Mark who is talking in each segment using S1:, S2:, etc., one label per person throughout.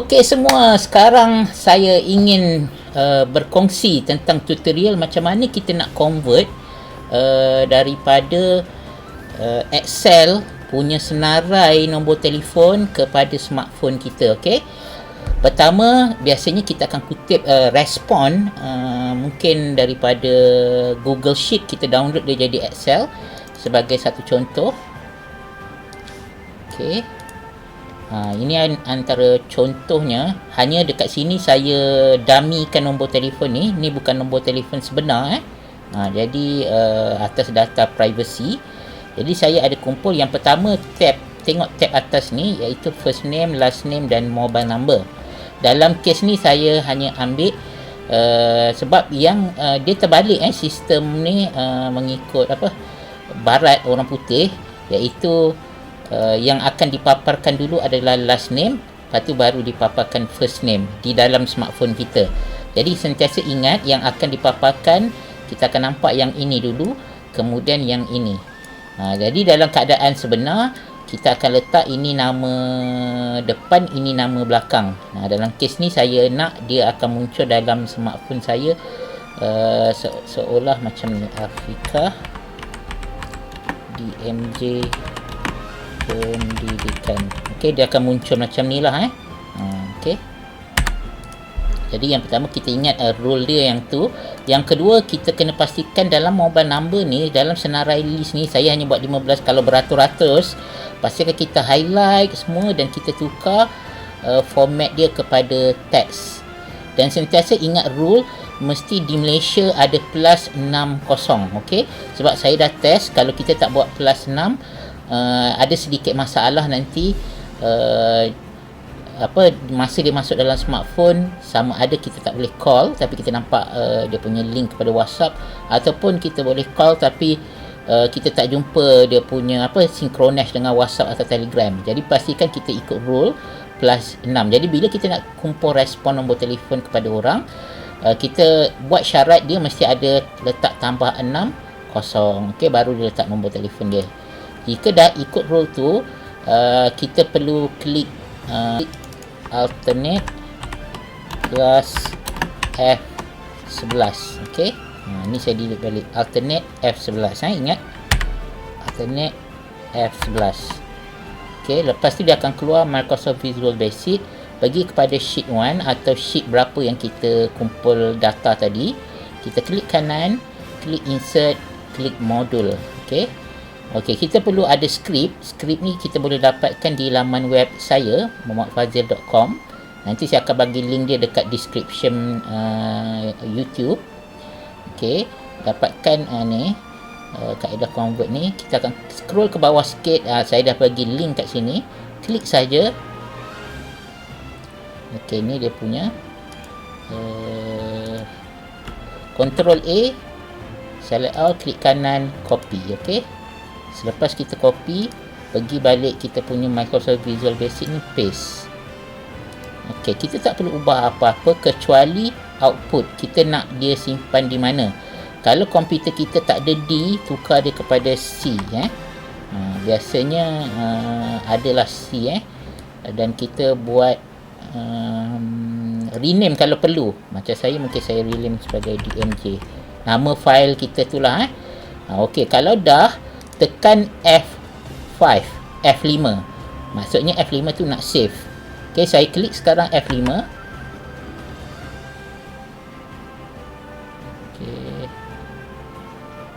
S1: Okey semua, sekarang saya ingin berkongsi tentang tutorial macam mana kita nak convert daripada Excel punya senarai nombor telefon kepada smartphone kita. Okey. Pertama, biasanya kita akan kutip respon mungkin daripada Google Sheet, kita download dia jadi Excel sebagai satu contoh. Okey. Ini antara contohnya. Hanya dekat sini saya dummykan nombor telefon ni. Ni bukan nombor telefon sebenar. Jadi atas data privacy. Jadi saya ada kumpul. Yang pertama, tengok tab atas ni, iaitu first name, last name dan mobile number. Dalam kes ni saya hanya ambil sebab yang dia terbalik sistem ni mengikut barat orang putih, iaitu yang akan dipaparkan dulu adalah last name, lepas tu baru dipaparkan first name di dalam smartphone kita. Jadi sentiasa ingat yang akan dipaparkan, kita akan nampak yang ini dulu, kemudian yang ini. Jadi dalam keadaan sebenar, kita akan letak ini nama depan, ini nama belakang. Dalam kes ni saya nak dia akan muncul dalam smartphone saya seolah macam ni, Afrika DMJ pendidikan. Okey, dia akan muncul macam ni lah. Okey. Jadi yang pertama kita ingat rule dia yang tu. Yang kedua, kita kena pastikan dalam mobile number ni, dalam senarai list ni, saya hanya buat 15. Kalau beratus-ratus, pastikan kita highlight semua dan kita tukar format dia kepada teks. Dan sentiasa ingat rule, mesti di Malaysia ada plus 60. Okey. Sebab saya dah test, kalau kita tak buat plus 6, ada sedikit masalah nanti masa dia masuk dalam smartphone, sama ada kita tak boleh call tapi kita nampak dia punya link kepada WhatsApp, ataupun kita boleh call tapi kita tak jumpa dia punya synchronize dengan WhatsApp atau Telegram. Jadi pastikan kita ikut rule plus 6. Jadi bila kita nak kumpul respon nombor telefon kepada orang, kita buat syarat dia mesti ada letak tambah 6 kosong. Okey, baru dia letak nombor telefon dia. Jika dah ikut rule tu, kita perlu klik alternate plus F11. Okey. Ni saya delete balik. Alternate F11. Ingat. Alternate F11. Okey, lepas tu dia akan keluar Microsoft Visual Basic. Pergi kepada sheet 1 atau sheet berapa yang kita kumpul data tadi. Kita klik kanan, klik insert, klik modul. Okey. Okey, kita perlu ada skrip. Skrip ni kita boleh dapatkan di laman web saya, muhammadfazil.com. Nanti saya akan bagi link dia dekat description YouTube. Okey, dapatkan ni kaedah convert ni. Kita akan scroll ke bawah sikit. Saya dah bagi link kat sini. Klik saja. Okey, ni dia punya Ctrl A, select all, klik kanan, copy. Okey. Selepas kita copy, pergi balik kita punya Microsoft Visual Basic ni, paste. Okey, kita tak perlu ubah apa-apa kecuali output. Kita nak dia simpan di mana. Kalau komputer kita tak ada D, tukar dia kepada C. Biasanya adalah C. Dan kita buat rename kalau perlu. Macam saya, mungkin saya rename sebagai DMJ. Nama file kita tu lah. Okey, kalau dah, tekan F5, F5. Maksudnya F5 tu nak save. Okey, saya klik sekarang F5. Okey.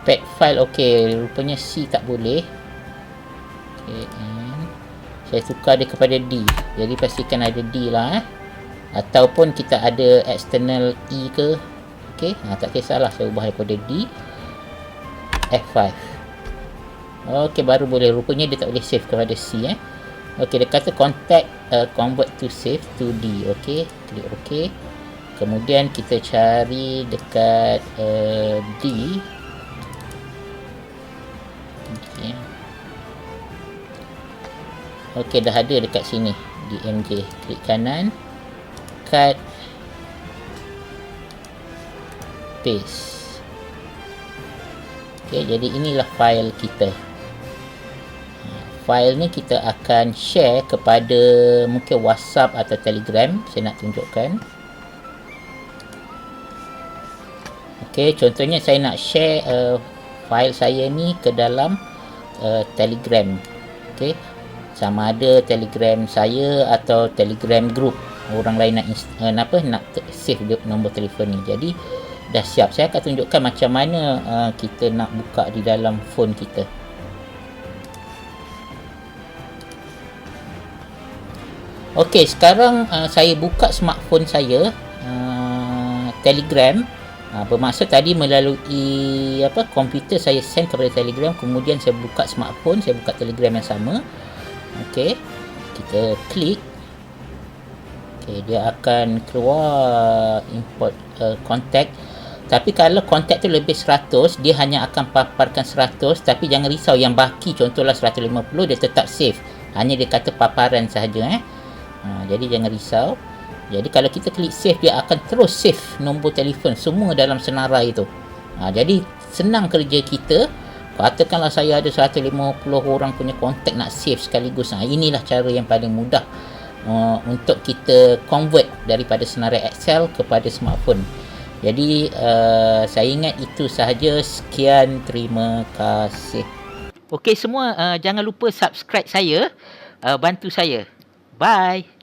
S1: Pad file okey, rupanya C tak boleh. Okey, saya tukar dia kepada D. Jadi pastikan ada D lah. Ataupun kita ada external E ke. Okey, tak kisahlah, saya ubah daripada D. F5. Okey, baru boleh. Rupanya dia tak boleh save kepada C. Okey, dia kata contact convert to save to D. Okey, klik OK. Kemudian kita cari dekat D. Okey, dah ada dekat sini. DMJ. Klik kanan. Cut. Paste. Okey, jadi inilah file kita. file ni kita akan share kepada mungkin WhatsApp atau Telegram. Saya nak tunjukkan. Okey, contohnya saya nak share file saya ni ke dalam Telegram. Okey, sama ada Telegram saya atau Telegram group orang lain nak save nombor telefon ni. Jadi dah siap. Saya akan tunjukkan macam mana kita nak buka di dalam phone kita. Okey, sekarang saya buka smartphone saya, Telegram. Bermaksud tadi melalui komputer saya send kepada Telegram, kemudian saya buka smartphone, saya buka Telegram yang sama. Okey, kita klik. Okey, dia akan keluar import contact. Tapi kalau contact tu lebih 100, dia hanya akan paparkan 100, tapi jangan risau yang baki contohlah 150 dia tetap save. Hanya dia kata paparan sahaja jadi jangan risau. Jadi kalau kita klik save, dia akan terus save nombor telefon semua dalam senarai itu. Jadi senang kerja kita. Katakanlah saya ada 150 orang punya kontak nak save sekaligus. Inilah cara yang paling mudah untuk kita convert daripada senarai Excel kepada smartphone. Jadi saya ingat itu sahaja. Sekian, terima kasih. Okey semua, jangan lupa subscribe saya, bantu saya. Bye.